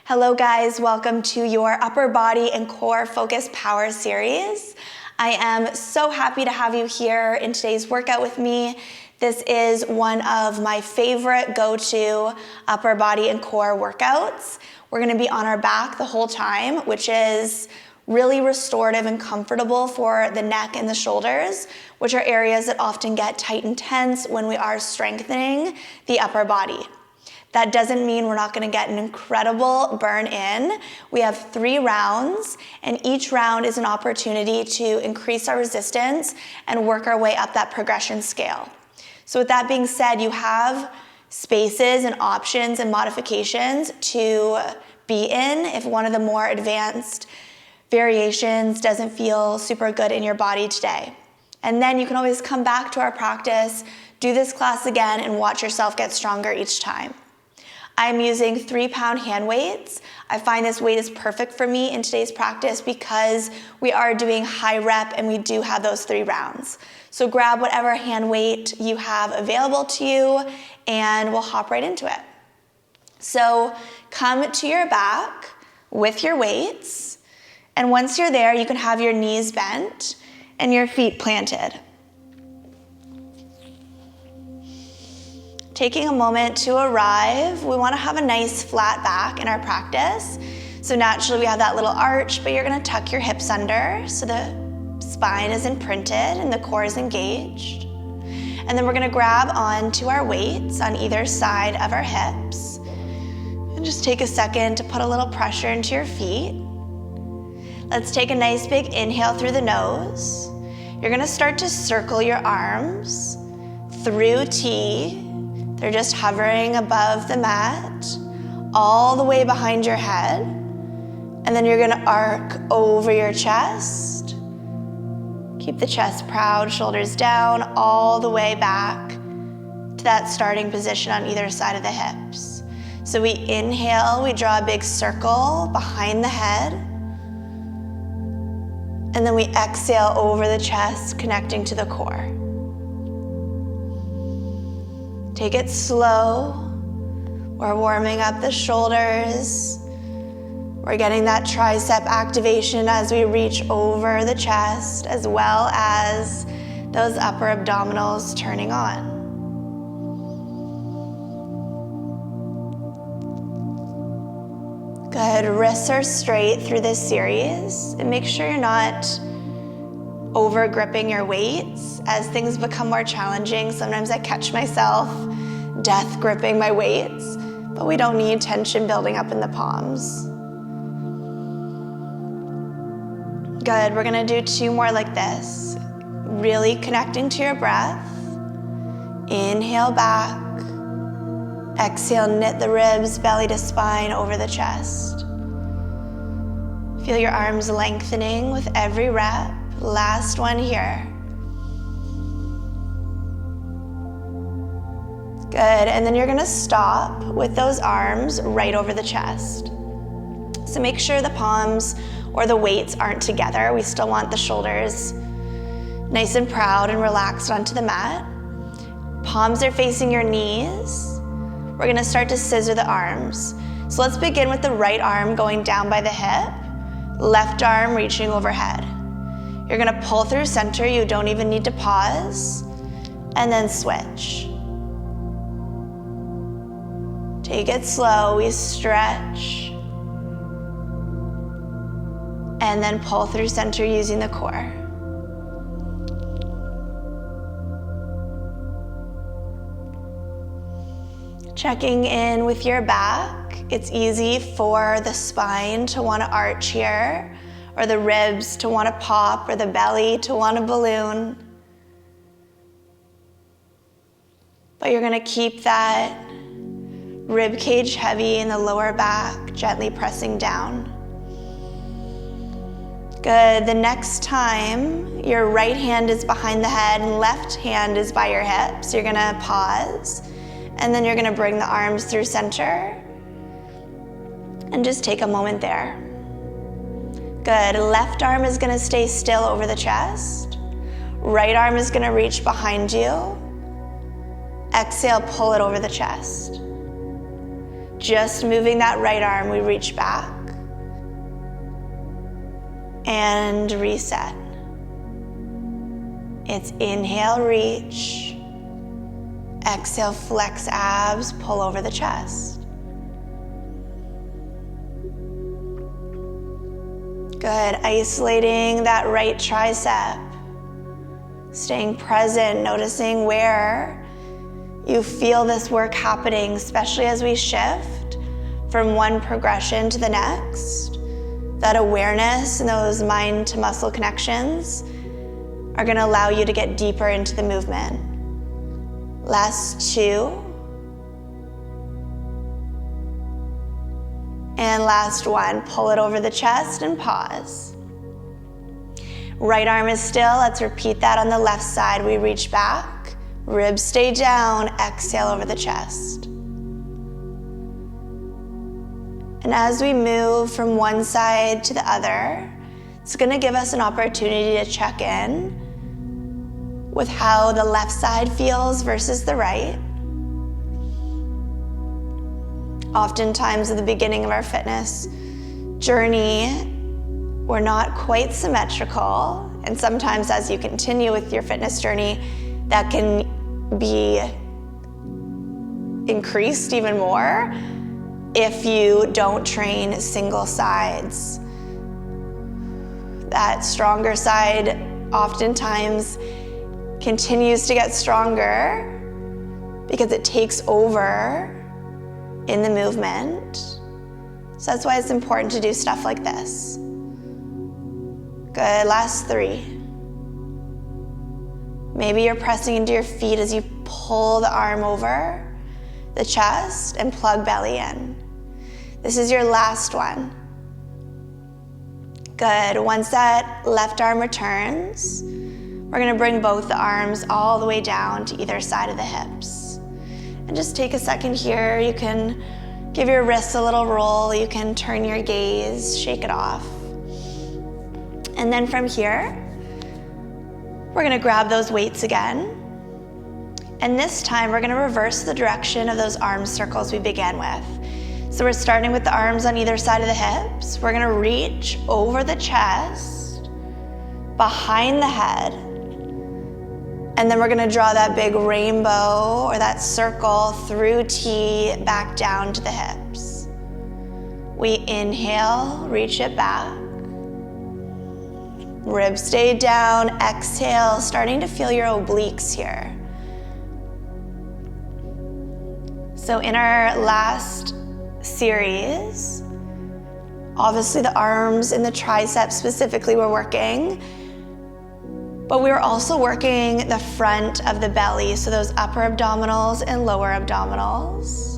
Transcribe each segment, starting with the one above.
Hello guys, welcome to your upper body and core focus power series. I am so happy to have you here in today's workout with me. This is one of my favorite go-to upper body and core workouts. We're gonna be on our back the whole time, which is really restorative and comfortable for the neck and the shoulders, which are areas that often get tight and tense when we are strengthening the upper body. That doesn't mean we're not gonna get an incredible burn in. We have 3 rounds, and each round is an opportunity to increase our resistance and work our way up that progression scale. So with that being said, you have spaces and options and modifications to be in if one of the more advanced variations doesn't feel super good in your body today. And then you can always come back to our practice, do this class again, and watch yourself get stronger each time. I'm using 3-pound hand weights. I find this weight is perfect for me in today's practice because we are doing high rep and we do have those 3 rounds. So grab whatever hand weight you have available to you and we'll hop right into it. So come to your back with your weights, and once you're there, you can have your knees bent and your feet planted. Taking a moment to arrive, we want to have a nice flat back in our practice. So naturally we have that little arch, but you're going to tuck your hips under so the spine is imprinted and the core is engaged. And then we're going to grab onto our weights on either side of our hips. And just take a second to put a little pressure into your feet. Let's take a nice big inhale through the nose. You're going to start to circle your arms through T. They're just hovering above the mat, all the way behind your head. And then you're gonna arc over your chest. Keep the chest proud, shoulders down, all the way back to that starting position on either side of the hips. So we inhale, we draw a big circle behind the head. And then we exhale over the chest, connecting to the core. Take it slow. We're warming up the shoulders. We're getting that tricep activation as we reach over the chest, as well as those upper abdominals turning on. Good, wrists are straight through this series, and make sure you're not over gripping your weights. As things become more challenging, sometimes I catch myself death gripping my weights, but we don't need tension building up in the palms. Good, we're gonna do 2 more like this. Really connecting to your breath. Inhale back. Exhale, knit the ribs, belly to spine over the chest. Feel your arms lengthening with every rep. Last one here. Good, and then you're gonna stop with those arms right over the chest. So make sure the palms or the weights aren't together. We still want the shoulders nice and proud and relaxed onto the mat. Palms are facing your knees. We're gonna start to scissor the arms. So let's begin with the right arm going down by the hip, left arm reaching overhead. You're gonna pull through center, you don't even need to pause, and then switch. Take it slow, we stretch, and then pull through center using the core. Checking in with your back. It's easy for the spine to want to arch here, or the ribs to want to pop, or the belly to want to balloon. But you're going to keep that rib cage heavy in the lower back, gently pressing down. Good, the next time your right hand is behind the head and left hand is by your hips, you're gonna pause, and then you're gonna bring the arms through center and just take a moment there. Good, left arm is gonna stay still over the chest. Right arm is gonna reach behind you. Exhale, pull it over the chest. Just moving that right arm, we reach back and reset. It's inhale, reach. Exhale, flex abs, pull over the chest. Good, isolating that right tricep. Staying present, noticing where you feel this work happening, especially as we shift from one progression to the next. That awareness and those mind to muscle connections are going to allow you to get deeper into the movement. Last 2. And last 1. Pull it over the chest and pause. Right arm is still. Let's repeat that on the left side. We reach back, ribs stay down, exhale over the chest. And as we move from one side to the other, it's going to give us an opportunity to check in with how the left side feels versus the right. Oftentimes at the beginning of our fitness journey, we're not quite symmetrical. And sometimes as you continue with your fitness journey, that can be increased even more if you don't train single sides. That stronger side oftentimes continues to get stronger because it takes over in the movement. So that's why it's important to do stuff like this. Good, last 3. Maybe you're pressing into your feet as you pull the arm over the chest and plug belly in. This is your last one. Good, once that left arm returns, we're gonna bring both the arms all the way down to either side of the hips. And just take a second here. You can give your wrists a little roll. You can turn your gaze, shake it off. And then from here, we're gonna grab those weights again. And this time, we're gonna reverse the direction of those arm circles we began with. So we're starting with the arms on either side of the hips. We're gonna reach over the chest, behind the head, and then we're gonna draw that big rainbow or that circle through T back down to the hips. We inhale, reach it back. Ribs stay down, exhale, starting to feel your obliques here. So in our last series, obviously the arms and the triceps specifically were working, but we were also working the front of the belly, so those upper abdominals and lower abdominals.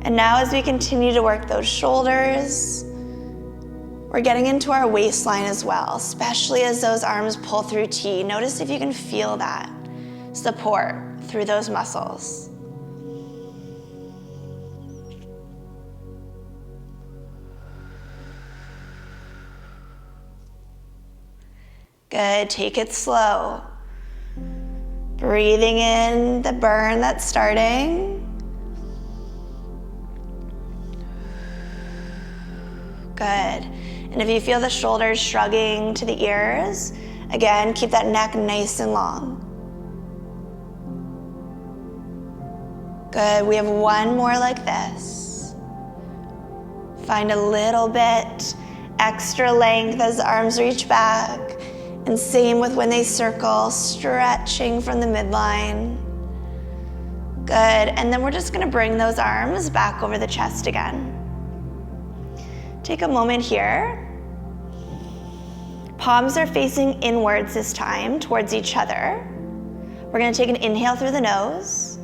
And now as we continue to work those shoulders, we're getting into our waistline as well, especially as those arms pull through T. Notice if you can feel that support through those muscles. Good, take it slow. Breathing in the burn that's starting. Good. And if you feel the shoulders shrugging to the ears, again, keep that neck nice and long. Good, we have one more like this. Find a little bit extra length as the arms reach back. And same with when they circle, stretching from the midline. Good, and then we're just gonna bring those arms back over the chest again. Take a moment here. Palms are facing inwards this time, towards each other. We're gonna take an inhale through the nose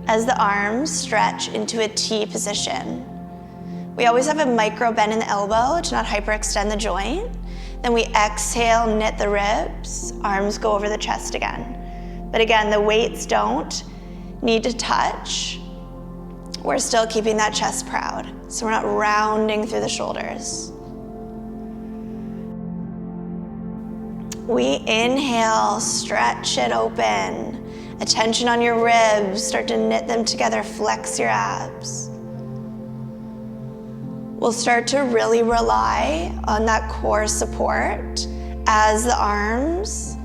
as the arms stretch into a T position. We always have a micro bend in the elbow to not hyperextend the joint. Then we exhale, knit the ribs, arms go over the chest again. But again, the weights don't need to touch. We're still keeping that chest proud, so we're not rounding through the shoulders. We inhale, stretch it open. Attention on your ribs. Start to knit them together. Flex your abs. We'll start to really rely on that core support as the arms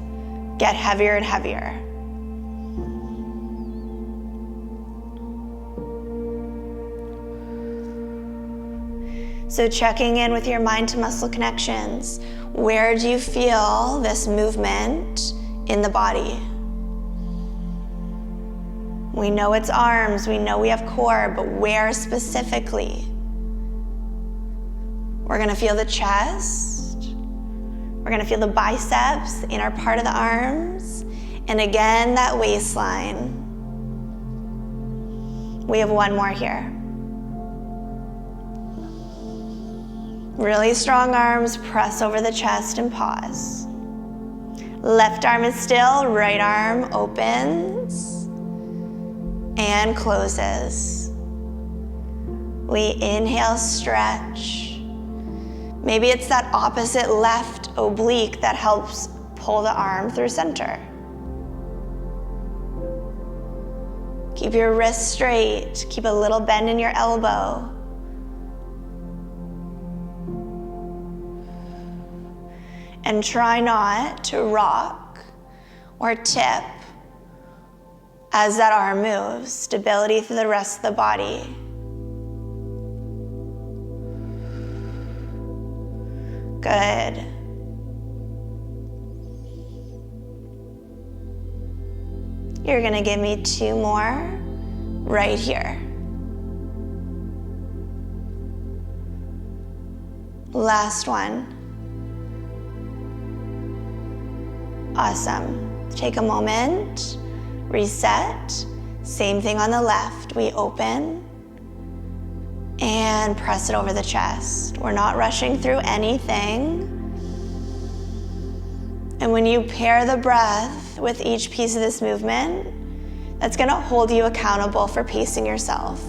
get heavier and heavier. So checking in with your mind to muscle connections. Where do you feel this movement in the body? We know it's arms, we know we have core, but where specifically? We're gonna feel the chest. We're gonna feel the biceps, the inner part of the arms, and again, that waistline. We have one more here. Really strong arms, press over the chest and pause. Left arm is still, right arm opens and closes. We inhale, stretch. Maybe it's that opposite left oblique that helps pull the arm through center. Keep your wrist straight. Keep a little bend in your elbow. And try not to rock or tip as that arm moves. Stability through the rest of the body. Good. You're gonna give me two more right here. Last one. Awesome. Take a moment, reset. Same thing on the left. We open and press it over the chest. We're not rushing through anything. And when you pair the breath with each piece of this movement, that's gonna hold you accountable for pacing yourself.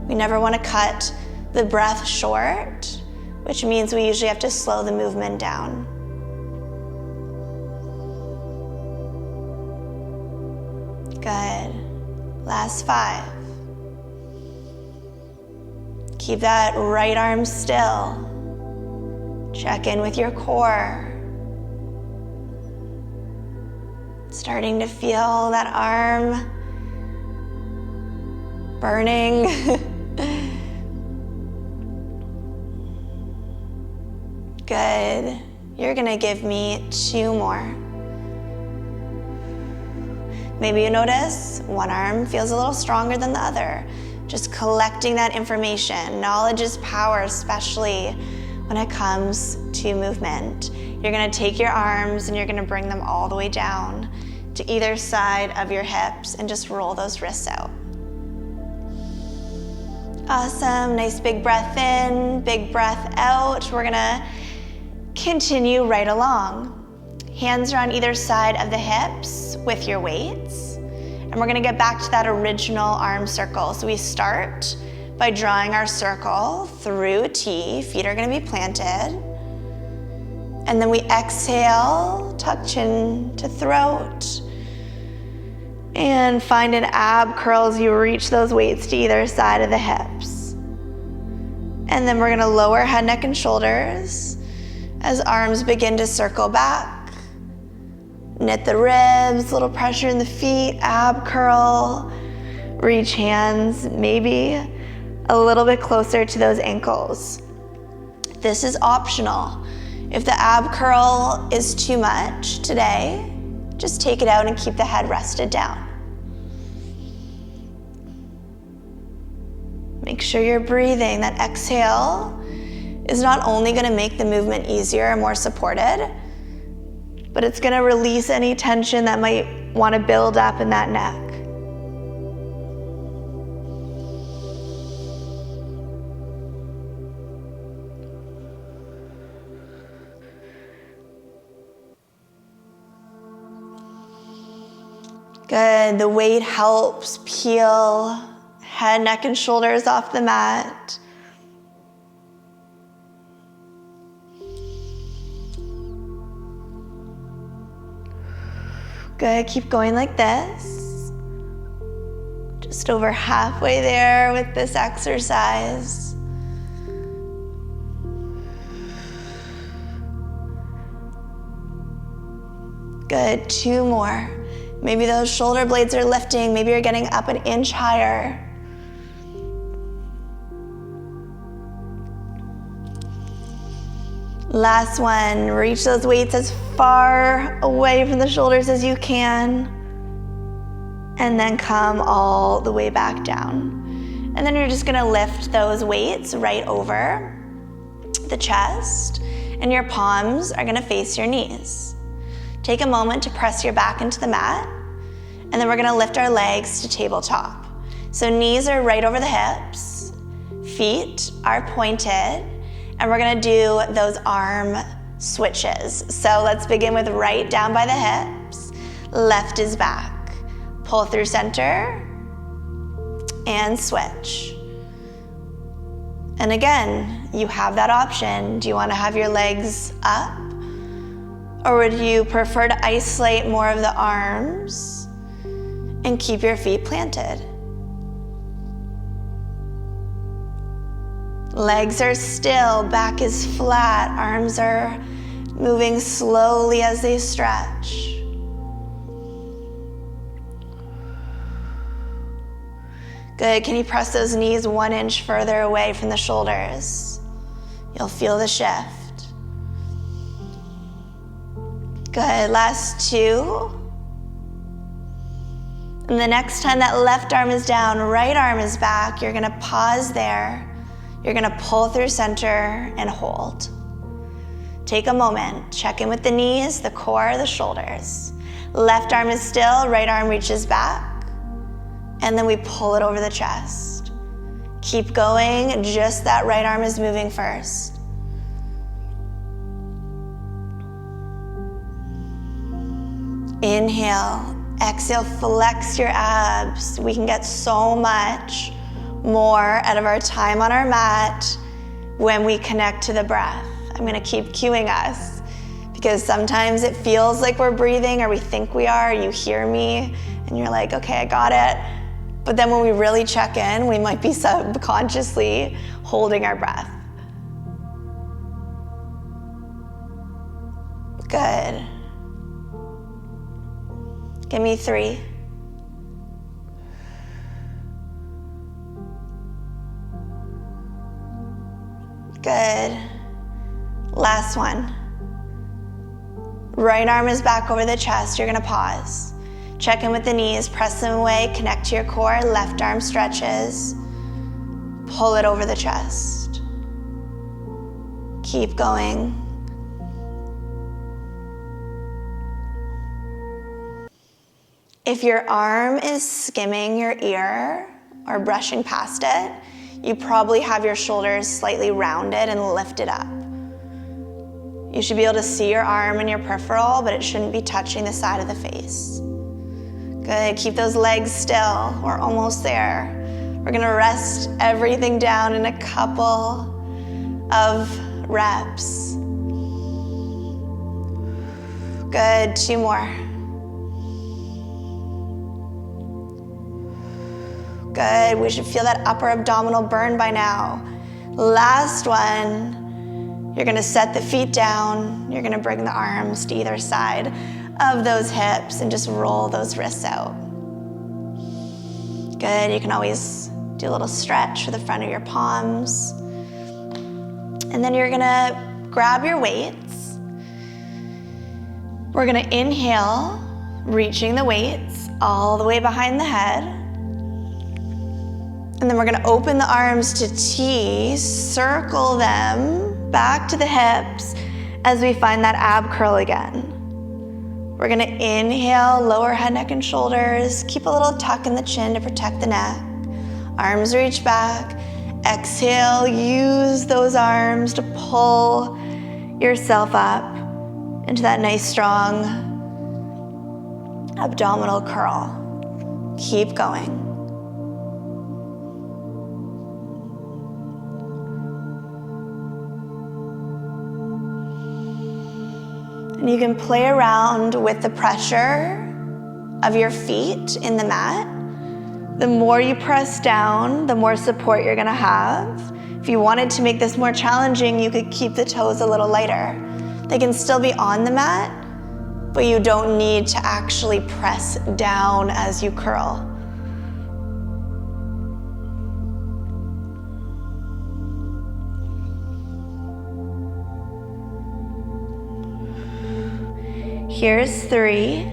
We never wanna cut the breath short, which means we usually have to slow the movement down. Good. Last 5. Keep that right arm still. Check in with your core. Starting to feel that arm burning. Good. You're gonna give me 2 more. Maybe you notice one arm feels a little stronger than the other. Just collecting that information. Knowledge is power, especially when it comes to movement. You're gonna take your arms and you're gonna bring them all the way down to either side of your hips and just roll those wrists out. Awesome, nice big breath in, big breath out. We're gonna continue right along. Hands are on either side of the hips with your weights. And we're gonna get back to that original arm circle. So we start by drawing our circle through a T. Feet are gonna be planted. And then we exhale, tuck chin to throat. And find an ab curl as you reach those weights to either side of the hips. And then we're gonna lower head, neck, and shoulders as arms begin to circle back. Knit the ribs, little pressure in the feet, ab curl. Reach hands maybe a little bit closer to those ankles. This is optional. If the ab curl is too much today, just take it out and keep the head rested down. Make sure you're breathing. That exhale is not only gonna make the movement easier and more supported, but it's gonna release any tension that might wanna build up in that neck. Good, the weight helps peel head, neck, and shoulders off the mat. Good, keep going like this. Just over halfway there with this exercise. Good, 2 more. Maybe those shoulder blades are lifting. Maybe you're getting up an inch higher. Last one, reach those weights as far away from the shoulders as you can. And then come all the way back down. And then you're just gonna lift those weights right over the chest, and your palms are gonna face your knees. Take a moment to press your back into the mat, and then we're gonna lift our legs to tabletop. So knees are right over the hips, feet are pointed, and we're gonna do those arm switches. So let's begin with right down by the hips, left is back. Pull through center, and switch. And again, you have that option. Do you wanna have your legs up? Or would you prefer to isolate more of the arms and keep your feet planted? Legs are still, back is flat, arms are moving slowly as they stretch. Good, can you press those knees 1 inch further away from the shoulders? You'll feel the shift. Good, last 2. And the next time that left arm is down, right arm is back, you're gonna pause there. You're gonna pull through center and hold. Take a moment, check in with the knees, the core, the shoulders. Left arm is still, right arm reaches back. And then we pull it over the chest. Keep going, just that right arm is moving first. Inhale, exhale, flex your abs. We can get so much more out of our time on our mat when we connect to the breath. I'm gonna keep cueing us because sometimes it feels like we're breathing or we think we are, you hear me and you're like, okay, I got it. But then when we really check in, we might be subconsciously holding our breath. Good. Give me 3. Good. Last one. Right arm is back over the chest. You're gonna pause. Check in with the knees, press them away, connect to your core, left arm stretches. Pull it over the chest. Keep going. If your arm is skimming your ear or brushing past it, you probably have your shoulders slightly rounded and lifted up. You should be able to see your arm in your peripheral, but it shouldn't be touching the side of the face. Good, keep those legs still. We're almost there. We're gonna rest everything down in a couple of reps. Good, 2 more. Good, we should feel that upper abdominal burn by now. Last one, you're gonna set the feet down. You're gonna bring the arms to either side of those hips and just roll those wrists out. Good, you can always do a little stretch for the front of your palms. And then you're gonna grab your weights. We're gonna inhale, reaching the weights all the way behind the head. And then we're gonna open the arms to T, circle them back to the hips as we find that ab curl again. We're gonna inhale, lower head, neck, and shoulders. Keep a little tuck in the chin to protect the neck. Arms reach back. Exhale, use those arms to pull yourself up into that nice, strong abdominal curl. Keep going. And you can play around with the pressure of your feet in the mat. The more you press down, the more support you're gonna have. If you wanted to make this more challenging, you could keep the toes a little lighter. They can still be on the mat, but you don't need to actually press down as you curl. Here's 3.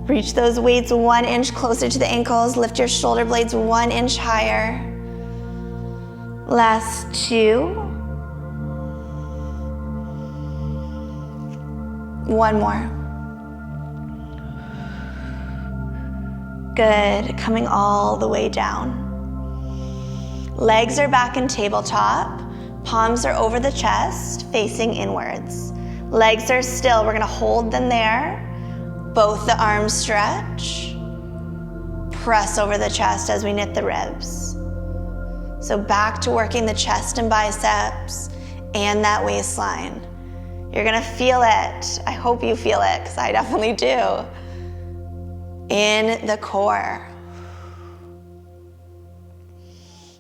Reach those weights 1 inch closer to the ankles. Lift your shoulder blades 1 inch higher. Last 2. 1 more. Good, coming all the way down. Legs are back in tabletop. Palms are over the chest, facing inwards. Legs are still, we're gonna hold them there. Both the arms stretch. Press over the chest as we knit the ribs. So back to working the chest and biceps and that waistline. You're gonna feel it. I hope you feel it, because I definitely do. In the core.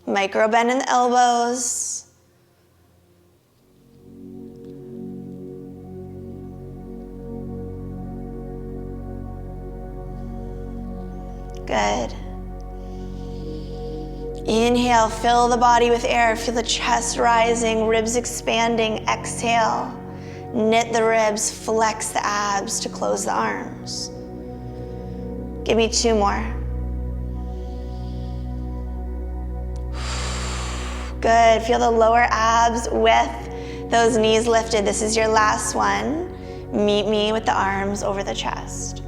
Micro bend in the elbows. Good. Inhale, fill the body with air. Feel the chest rising, ribs expanding. Exhale, knit the ribs, flex the abs to close the arms. Give me 2 more. Good, feel the lower abs with those knees lifted. This is your last one. Meet me with the arms over the chest.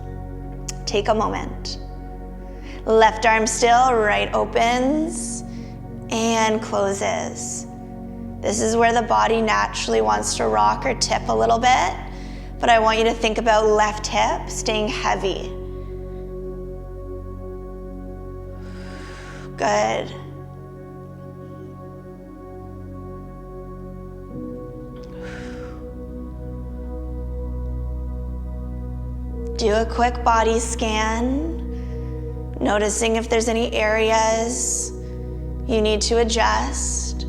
Take a moment. Left arm still, right opens and closes. This is where the body naturally wants to rock or tip a little bit, but I want you to think about left hip staying heavy. Good. Do a quick body scan. Noticing if there's any areas you need to adjust.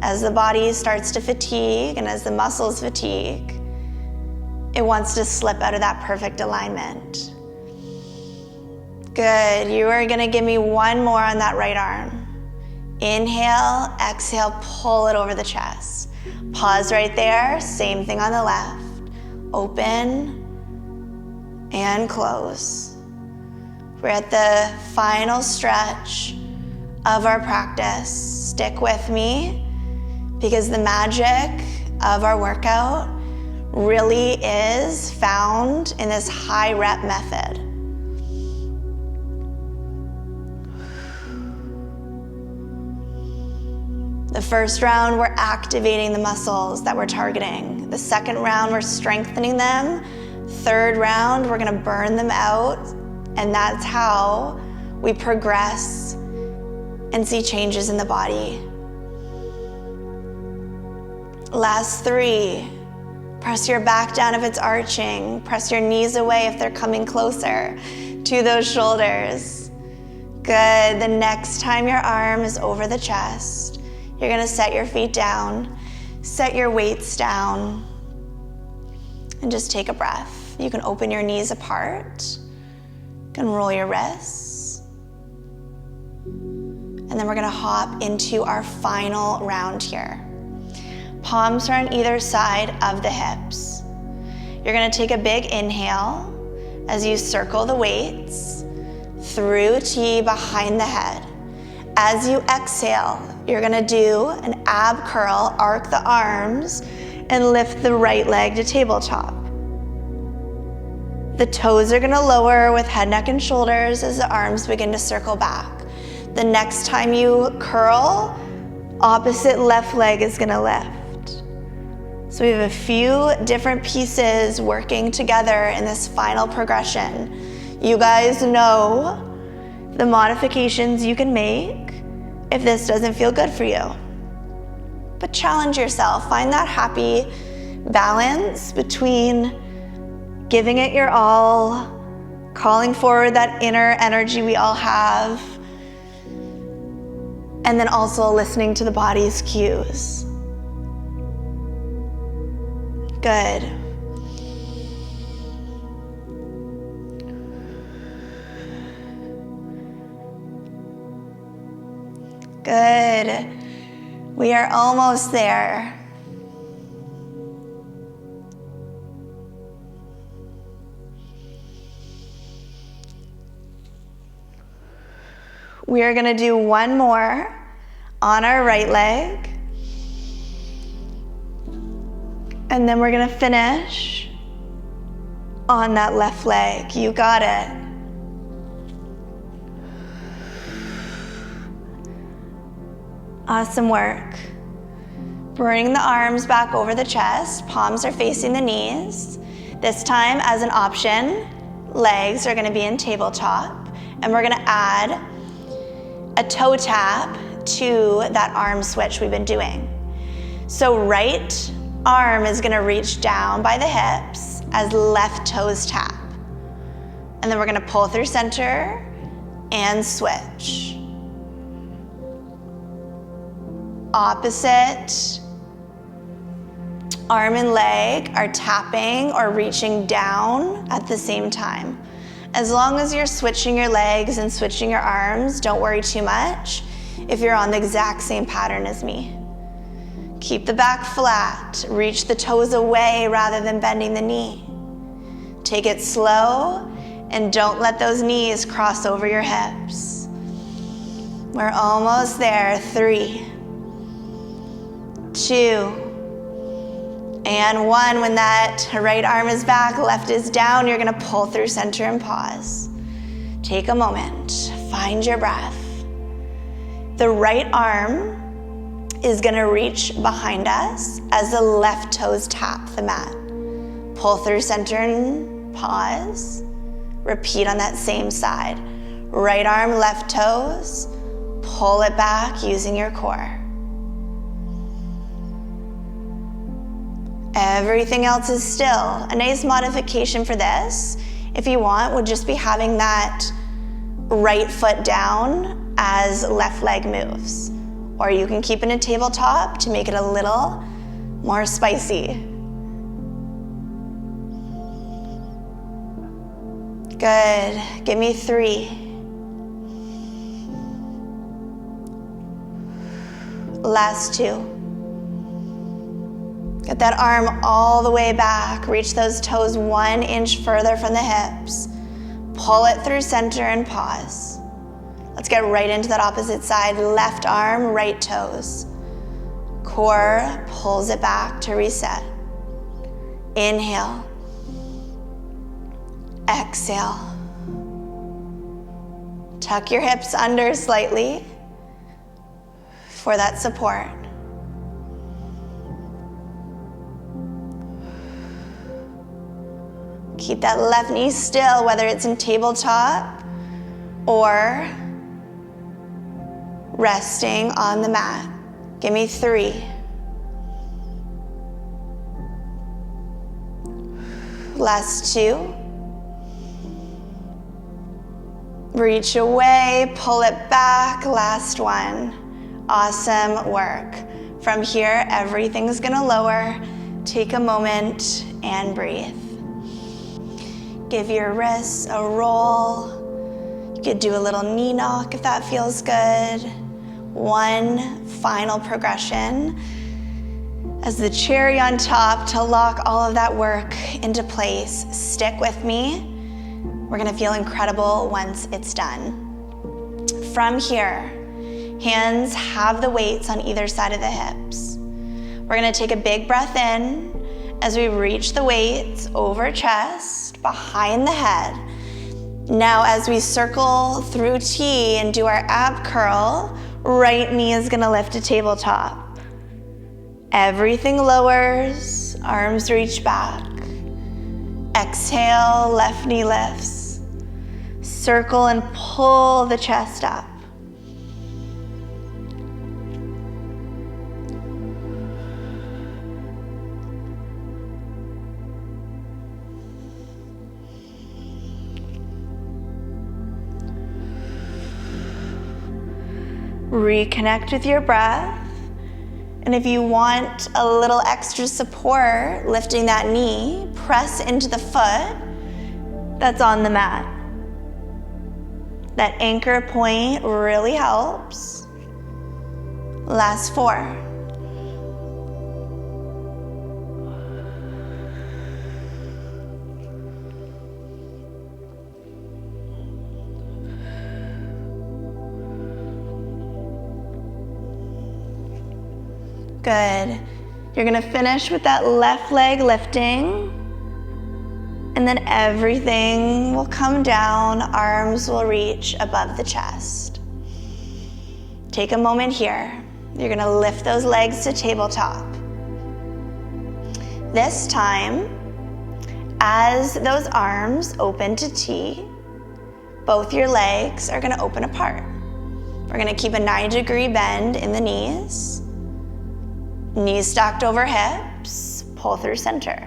As the body starts to fatigue and as the muscles fatigue, it wants to slip out of that perfect alignment. Good, you are gonna give me 1 more on that right arm. Inhale, exhale, pull it over the chest. Pause right there, same thing on the left. Open and close. We're at the final stretch of our practice. Stick with me, because the magic of our workout really is found in this high rep method. The first round, we're activating the muscles that we're targeting. The second round, we're strengthening them. Third round, we're gonna burn them out. And that's how we progress and see changes in the body. Last 3, press your back down if it's arching. Press your knees away if they're coming closer to those shoulders. Good, the next time your arm is over the chest, you're gonna set your feet down, set your weights down, and just take a breath. You can open your knees apart. You can roll your wrists. And then we're gonna hop into our final round here. Palms are on either side of the hips. You're gonna take a big inhale as you circle the weights through T behind the head. As you exhale, you're gonna do an ab curl, arc the arms, and lift the right leg to tabletop. The toes are gonna lower with head, neck, and shoulders as the arms begin to circle back. The next time you curl, opposite left leg is gonna lift. So we have a few different pieces working together in this final progression. You guys know the modifications you can make if this doesn't feel good for you. But challenge yourself, find that happy balance between giving it your all, calling forward that inner energy we all have, and then also listening to the body's cues. Good. Good. We are almost there. We are going to do one more on our right leg. And then we're going to finish on that left leg. You got it. Awesome work. Bring the arms back over the chest. Palms are facing the knees. This time, as an option, legs are going to be in tabletop. And we're going to add a toe tap to that arm switch we've been doing. So right arm is going to reach down by the hips as left toes tap. And then we're going to pull through center and switch. Opposite arm and leg are tapping or reaching down at the same time. As long as you're switching your legs and switching your arms, don't worry too much if you're on the exact same pattern as me. Keep the back flat, reach the toes away rather than bending the knee. Take it slow and don't let those knees cross over your hips. We're almost there. 3, 2, and 1. When that right arm is back, left is down, you're going to pull through center and pause. Take a moment, find your breath. The right arm is going to reach behind us as the left toes tap the mat. Pull through center and pause. Repeat on that same side. Right arm, left toes, pull it back using your core. Everything else is still. A nice modification for this, if you want, would just be having that right foot down as left leg moves. Or you can keep it in a tabletop to make it a little more spicy. Good. Give me 3. Last 2. Get that arm all the way back. Reach those toes 1 inch further from the hips. Pull it through center and pause. Let's get right into that opposite side. Left arm, right toes. Core pulls it back to reset. Inhale. Exhale. Tuck your hips under slightly for that support. Keep that left knee still, whether it's in tabletop or resting on the mat. Give me 3. Last 2. Reach away, pull it back. Last 1. Awesome work. From here, everything's gonna lower. Take a moment and breathe. Give your wrists a roll. You could do a little knee knock if that feels good. One final progression as the cherry on top to lock all of that work into place. Stick with me. We're gonna feel incredible once it's done. From here, hands have the weights on either side of the hips. We're gonna take a big breath in as we reach the weights over chest, behind the head. Now as we circle through T and do our ab curl, right knee is gonna lift to tabletop. Everything lowers, arms reach back. Exhale, left knee lifts. Circle and pull the chest up. Reconnect with your breath. And if you want a little extra support lifting that knee, press into the foot that's on the mat. That anchor point really helps. Last 4. Good. You're gonna finish with that left leg lifting, and then everything will come down, arms will reach above the chest. Take a moment here. You're gonna lift those legs to tabletop. This time, as those arms open to T, both your legs are gonna open apart. We're gonna keep a 90-degree bend in the knees. Knees stacked over hips, pull through center.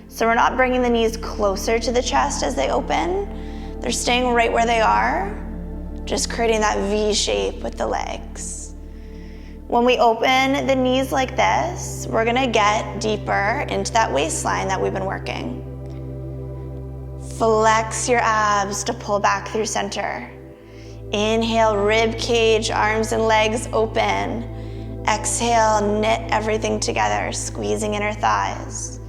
So we're not bringing the knees closer to the chest as they open. They're staying right where they are, just creating that V shape with the legs. When we open the knees like this, we're gonna get deeper into that waistline that we've been working. Flex your abs to pull back through center. Inhale, rib cage, arms and legs open. Exhale, knit everything together, squeezing inner thighs.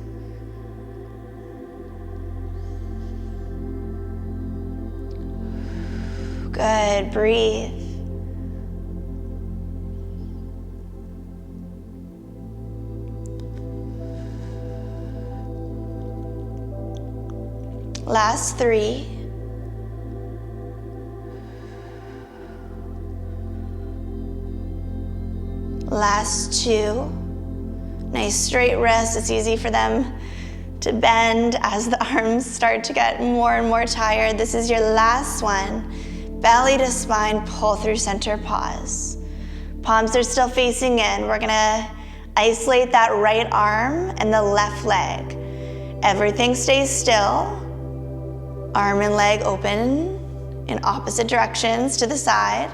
Good, breathe. Last 3. Last 2. Nice straight wrists. It's easy for them to bend as the arms start to get more and more tired. This is your last one. Belly to spine, pull through center, pause. Palms are still facing in. We're gonna isolate that right arm and the left leg. Everything stays still. Arm and leg open in opposite directions to the side.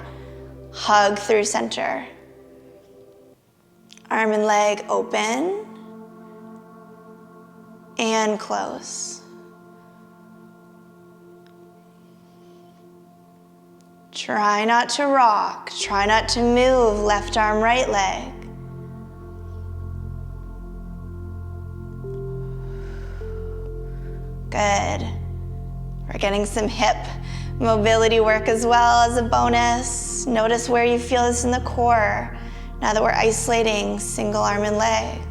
Hug through center. Arm and leg open and close. Try not to rock. Try not to move left arm, right leg. Good. We're getting some hip mobility work as well as a bonus. Notice where you feel this in the core. Now that we're isolating single arm and leg.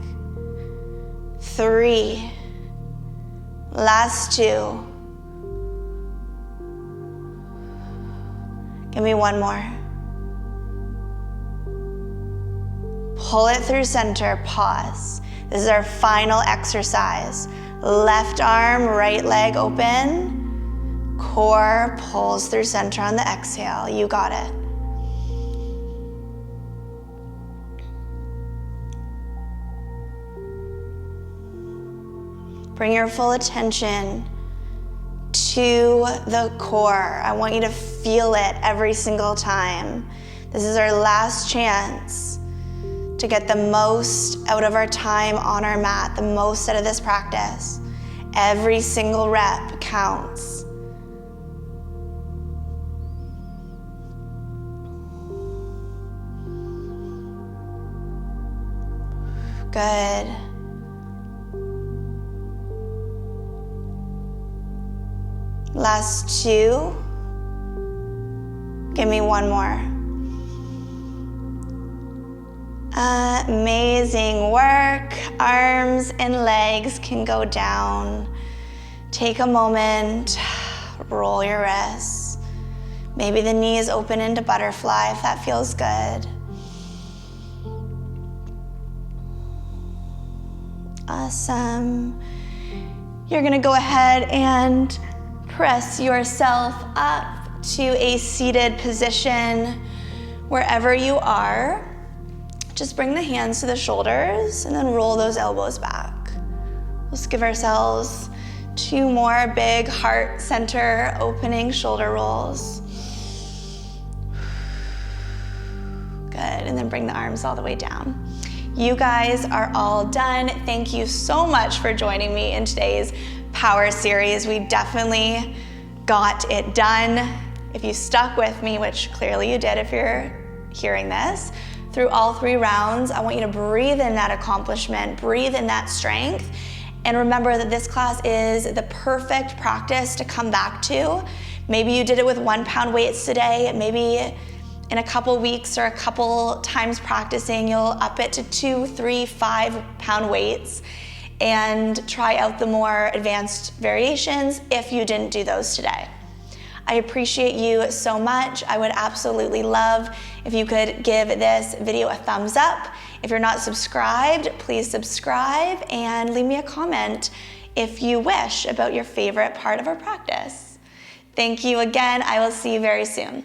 3. Last 2. Give me one more. Pull it through center, pause. This is our final exercise. Left arm, right leg open. Core pulls through center on the exhale. You got it. Bring your full attention to the core. I want you to feel it every single time. This is our last chance to get the most out of our time on our mat, the most out of this practice. Every single rep counts. Good. Last 2. Give me one more. Amazing work. Arms and legs can go down. Take a moment, roll your wrists. Maybe the knees open into butterfly if that feels good. Awesome. You're gonna go ahead and press yourself up to a seated position wherever you are. Just bring the hands to the shoulders and then roll those elbows back. Let's give ourselves 2 more big heart center opening shoulder rolls. and then bring the arms all the way down. You guys are all done. Thank you so much for joining me in today's power series. We definitely got it done. If you stuck with me, which clearly you did if you're hearing this, through all 3 rounds, I want you to breathe in that accomplishment, breathe in that strength, and remember that this class is the perfect practice to come back to. Maybe you did it with 1 pound weights today, maybe in a couple weeks or a couple times practicing, you'll up it to 2, 3, 5 pound weights and try out the more advanced variations if you didn't do those today. I appreciate you so much. I would absolutely love if you could give this video a thumbs up. If you're not subscribed, please subscribe and leave me a comment if you wish about your favorite part of our practice. Thank you again. I will see you very soon.